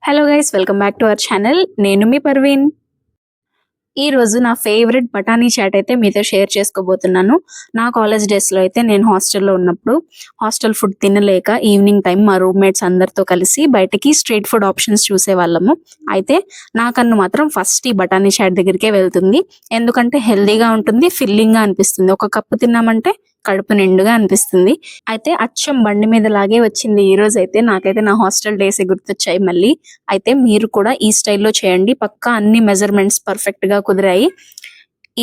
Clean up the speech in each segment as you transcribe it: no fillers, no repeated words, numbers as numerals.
Hello guys, welcome back to our channel. నేను మీ పర్వీన్. ఈ రోజు నా ఫేవరెట్ బఠానీ చాట్ అయితే మీతో షేర్ చేసుకోబోతున్నాను. నా కాలేజ్ డేస్లో అయితే నేను హాస్టల్లో ఉన్నప్పుడు హాస్టల్ ఫుడ్ తినలేక ఈవినింగ్ టైం మా రూమ్మేట్స్ అందరితో కలిసి బయటకి స్ట్రీట్ ఫుడ్ ఆప్షన్స్ చూసేవాళ్ళము. అయితే నా కన్ను మాత్రం ఫస్ట్ ఈ బఠానీ చాట్ దగ్గరికే వెళ్తుంది. ఎందుకంటే హెల్దీగా ఉంటుంది, ఫిల్లింగ్గా అనిపిస్తుంది. ఒక కప్పు తిన్నామంటే కడుపు నిండుగా అనిపిస్తుంది. అయితే అచ్చం బండి మీద లాగే వచ్చింది ఈ రోజు అయితే. నాకైతే నా హాస్టల్ డేస్ గుర్తొచ్చాయి మళ్ళీ. అయితే మీరు కూడా ఈ స్టైల్లో చేయండి, పక్కా అన్ని మెజర్మెంట్స్ పర్ఫెక్ట్ గా కుదిరాయి.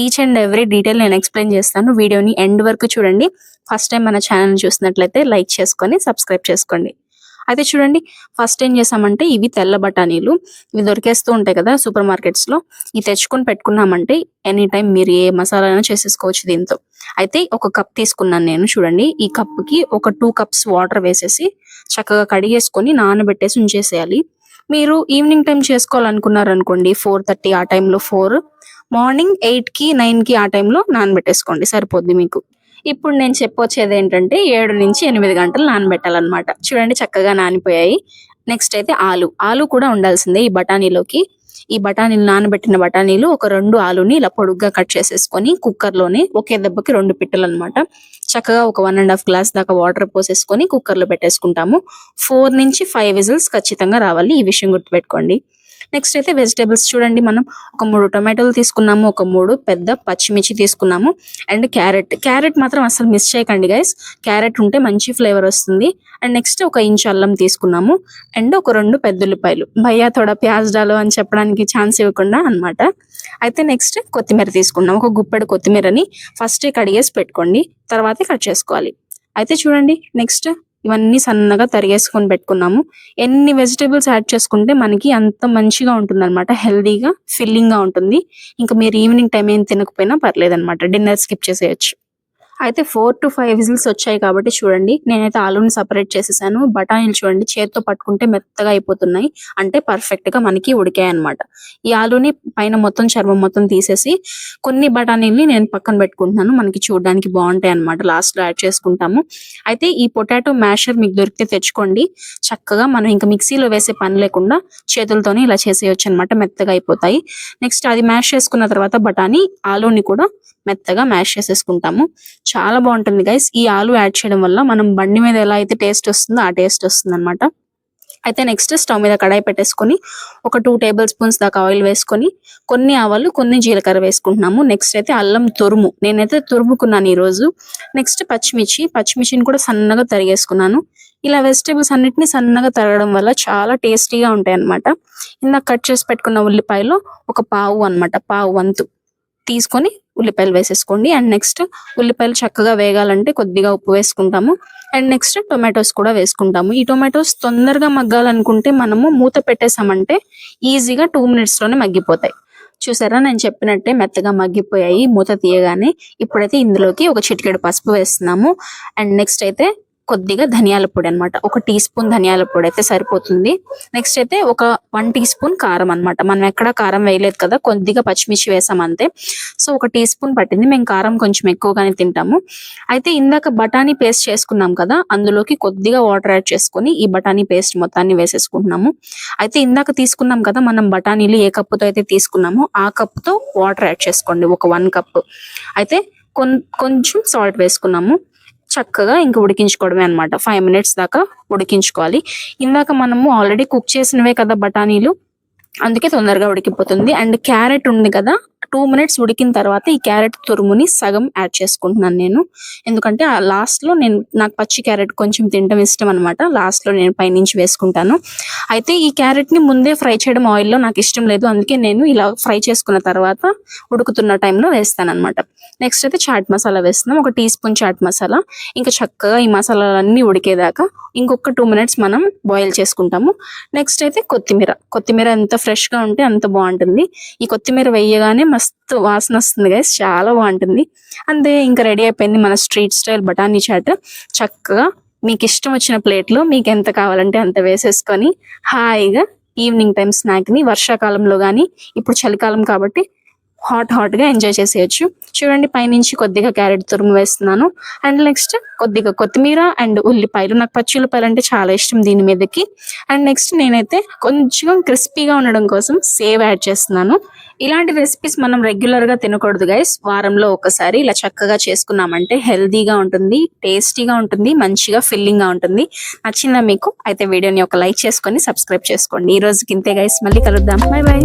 ఈచ్ అండ్ ఎవ్రీ డీటెయిల్ నేను ఎక్స్ప్లెయిన్ చేస్తాను. వీడియోని ఎండ్ వరకు చూడండి. ఫస్ట్ టైం మన ఛానల్ చూసినట్లయితే లైక్ చేసుకొని సబ్స్క్రైబ్ చేసుకోండి. అయితే చూడండి, ఫస్ట్ ఏం చేసామంటే ఇవి తెల్ల బఠానీలు. ఇవి దొరికేస్తూ ఉంటాయి కదా సూపర్ మార్కెట్స్ లో. ఇవి తెచ్చుకొని పెట్టుకున్నామంటే ఎనీ టైం మీరు ఏ మసాలా అయినా చేసేసుకోవచ్చు దీంతో. అయితే ఒక కప్ తీసుకున్నాను నేను. చూడండి, ఈ కప్కి ఒక 2 కప్స్ వాటర్ వేసేసి చక్కగా కడిగేసుకొని నానబెట్టేసి ఉంచేసేయాలి. మీరు ఈవినింగ్ టైం చేసుకోవాలనుకున్నారనుకోండి, 4:30 ఆ టైంలో, మార్నింగ్ 8కి 9కి ఆ టైంలో నానబెట్టేసుకోండి, సరిపోద్ది మీకు. ఇప్పుడు నేను చెప్పొచ్చేది ఏంటంటే 7 నుంచి 8 గంటలు నానబెట్టాలన్నమాట. చూడండి, చక్కగా నానిపోయాయి. నెక్స్ట్ అయితే ఆలు కూడా ఉండాల్సిందే ఈ బఠానీలోకి. ఈ బఠానీలు, నానబెట్టిన బఠానీలు ఒక 2 ఆలుని ఇలా పొడుగ్గా కట్ చేసేసుకొని కుక్కర్లోనే ఒకే దెబ్బకి 2 పిట్టలు అనమాట. చక్కగా ఒక 1.5 గ్లాస్ దాకా వాటర్ పోసేసుకొని కుక్కర్లో పెట్టేసుకుంటాము. 4 నుంచి 5 విజిల్స్ ఖచ్చితంగా రావాలి, ఈ విషయం గుర్తుపెట్టుకోండి. నెక్స్ట్ అయితే వెజిటేబుల్స్ చూడండి, మనం ఒక 3 టొమాటోలు తీసుకున్నాము, ఒక 3 పెద్ద పచ్చిమిర్చి తీసుకున్నాము, అండ్ క్యారెట్ మాత్రం అసలు మిస్ చేయకండి గైస్. క్యారెట్ ఉంటే మంచి ఫ్లేవర్ వస్తుంది. అండ్ నెక్స్ట్ ఒక ఇంచు అల్లం తీసుకున్నాము, అండ్ ఒక 2 పెద్ద ఉల్లిపాయలు. భయ్యా తోడా ప్యాజ్ డాలో అని చెప్పడానికి ఛాన్స్ ఇవ్వకుండా అన్నమాట. అయితే నెక్స్ట్ కొత్తిమీర తీసుకున్నాం. ఒక గుప్పెడు కొత్తిమీరని ఫస్ట్ కడిగేసి పెట్టుకోండి, తర్వాతే కట్ చేసుకోవాలి. అయితే చూడండి, నెక్స్ట్ ఇవన్నీ సన్నగా తరిగేసుకొని పెట్టుకున్నాము. ఎన్ని వెజిటేబుల్స్ యాడ్ చేసుకుంటే మనకి అంత మంచిగా ఉంటుంది అనమాట, హెల్దీగా ఫిల్లింగ్ గా ఉంటుంది. ఇంకా మీరు ఈవినింగ్ టైం ఏం తినకపోయినా పర్లేదు అనమాట, డిన్నర్ స్కిప్ చేసేయచ్చు. అయితే 4 to 5 విజిల్స్ వచ్చాయి కాబట్టి చూడండి, నేనైతే ఆలూని సపరేట్ చేసేసాను. బఠానీలు చూడండి, చేత్తో పట్టుకుంటే మెత్తగా అయిపోతున్నాయి, అంటే పర్ఫెక్ట్ గా మనకి ఉడికాయి అనమాట. ఈ ఆలూని పైన మొత్తం చర్మం మొత్తం తీసేసి కొన్ని బఠానీల్ని నేను పక్కన పెట్టుకుంటున్నాను, మనకి చూడడానికి బాగుంటాయి అనమాట, లాస్ట్ లో యాడ్ చేసుకుంటాము. అయితే ఈ పొటాటో మ్యాషర్ మీకు దొరికితే తెచ్చుకోండి. చక్కగా మనం ఇంకా మిక్సీలో వేసే పని లేకుండా చేతులతోనే ఇలా చేసేయచ్చు అనమాట, మెత్తగా అయిపోతాయి. నెక్స్ట్ అది మ్యాష్ చేసుకున్న తర్వాత బఠానీ ఆలూని కూడా మెత్తగా మ్యాష్ చేసేసుకుంటాము. చాలా బాగుంటుంది గైస్. ఈ ఆలు యాడ్ చేయడం వల్ల మనం బండి మీద ఎలా అయితే టేస్ట్ వస్తుందో ఆ టేస్ట్ వస్తుంది అనమాట. అయితే నెక్స్ట్ స్టవ్ మీద కడాయి పెట్టేసుకొని ఒక 2 టేబుల్ స్పూన్స్ దాకా ఆయిల్ వేసుకొని కొన్ని ఆవాలు, కొన్ని జీలకర్ర వేసుకుంటున్నాము. నెక్స్ట్ అయితే అల్లం తురుము, నేనైతే తురుముకున్నాను ఈ రోజు. నెక్స్ట్ పచ్చిమిర్చిని కూడా సన్నగా తరిగేసుకున్నాను. ఇలా వెజిటేబుల్స్ అన్నిటిని సన్నగా తరగడం వల్ల చాలా టేస్టీగా ఉంటాయి అనమాట. ఇందాక కట్ చేసి పెట్టుకున్న ఉల్లిపాయలు ఒక పావు వంతు తీసుకొని ఉల్లిపాయలు వేసేసుకోండి. అండ్ నెక్స్ట్ ఉల్లిపాయలు చక్కగా వేగాలంటే కొద్దిగా ఉప్పు వేసుకుంటాము. అండ్ నెక్స్ట్ టొమాటోస్ కూడా వేసుకుంటాము. ఈ టొమాటోస్ తొందరగా మగ్గాలనుకుంటే మనము మూత పెట్టేసామంటే ఈజీగా 2 minutes లోనే మగ్గిపోతాయి. చూసారా, నేను చెప్పినట్టే మెత్తగా మగ్గిపోయాయి మూత తీయగానే. ఇప్పుడైతే ఇందులోకి ఒక చిటికెడు పసుపు వేస్తున్నాము. అండ్ నెక్స్ట్ అయితే కొద్దిగా ధనియాల పొడి అనమాట, ఒక 1 టీ స్పూన్ ధనియాల పొడి అయితే సరిపోతుంది. నెక్స్ట్ అయితే ఒక 1 టీ స్పూన్ కారం అనమాట. మనం ఎక్కడ కారం వేయలేదు కదా, కొద్దిగా పచ్చిమిర్చి వేసాం అంతే. సో ఒక 1 టీ స్పూన్ పట్టింది, మేము కారం కొంచెం ఎక్కువగానే తింటాము. అయితే ఇందాక బఠానీ పేస్ట్ చేసుకున్నాం కదా, అందులోకి కొద్దిగా వాటర్ యాడ్ చేసుకొని ఈ బఠానీ పేస్ట్ మొత్తాన్ని వేసేసుకుంటున్నాము. అయితే ఇందాక తీసుకున్నాం కదా మనం బఠానీలు, ఏ కప్పుతో అయితే తీసుకున్నామో ఆ కప్పుతో వాటర్ యాడ్ చేసుకోండి, ఒక 1 కప్. అయితే కొంచెం సాల్ట్ వేసుకున్నాము. చక్కగా ఇంకా ఉడికించుకోవడమే అనమాట. 5 minutes దాకా ఉడికించుకోవాలి. ఇందాక మనము ఆల్రెడీ కుక్ చేసినవే కదా బఠానీలు, అందుకే తొందరగా ఉడికిపోతుంది. అండ్ క్యారెట్ ఉంది కదా, 2 minutes ఉడికిన తర్వాత ఈ క్యారెట్ తురుముని సగం యాడ్ చేసుకుంటున్నాను నేను. ఎందుకంటే ఆ లాస్ట్ లో నాకు పచ్చి క్యారెట్ కొంచెం తినడం ఇష్టం అనమాట, లాస్ట్ లో నేను పైనుంచి వేసుకుంటాను. అయితే ఈ క్యారెట్ ని ముందే ఫ్రై చేయడం ఆయిల్లో నాకు ఇష్టం లేదు, అందుకే నేను ఇలా ఫ్రై చేసుకున్న తర్వాత ఉడుకుతున్న టైంలో వేస్తాను అనమాట. నెక్స్ట్ అయితే చాట్ మసాలా వేస్తున్నాం, ఒక 1 టీ స్పూన్ చాట్ మసాలా. ఇంకా చక్కగా ఈ మసాలాలన్నీ ఉడికేదాకా ఇంకొక 2 minutes మనం బాయిల్ చేసుకుంటాము. నెక్స్ట్ అయితే కొత్తిమీర ఎంత ఫ్రెష్ గా ఉంటే అంత బాగుంటుంది. ఈ కొత్తిమీర వేయగానే మస్తు వాసన వస్తుంది గైస్, చాలా బాగుంటుంది. అంతే, ఇంకా రెడీ అయిపోయింది మన స్ట్రీట్ స్టైల్ బఠానీ చాట్. చక్కగా మీకు ఇష్టం వచ్చిన ప్లేట్లో మీకు ఎంత కావాలంటే అంత వేసేసుకొని హాయిగా ఈవినింగ్ టైం స్నాక్ ని, వర్షాకాలంలో కానీ ఇప్పుడు చలికాలం కాబట్టి హాట్గా ఎంజాయ్ చేసేయచ్చు. చూడండి పైనుంచి కొద్దిగా క్యారెట్ తురుము వేస్తున్నాను. అండ్ నెక్స్ట్ కొద్దిగా కొత్తిమీర అండ్ ఉల్లిపాయలు, నాకు పచ్చి ఉల్లిపాయలు అంటే చాలా ఇష్టం దీని మీదకి. అండ్ నెక్స్ట్ నేనైతే కొంచెం క్రిస్పీగా ఉండడం కోసం సేవ్ యాడ్ చేస్తున్నాను. ఇలాంటి రెసిపీస్ మనం రెగ్యులర్గా తినకూడదు గైస్. వారంలో ఒకసారి ఇలా చక్కగా చేసుకున్నామంటే హెల్దీగా ఉంటుంది, టేస్టీగా ఉంటుంది, మంచిగా ఫిల్లింగ్గా ఉంటుంది. నచ్చిందా మీకు? అయితే వీడియోని ఒక లైక్ చేసుకొని సబ్స్క్రైబ్ చేసుకోండి. ఈ రోజుకి ఇంతే గైస్, మళ్ళీ కలుద్దాం. By by.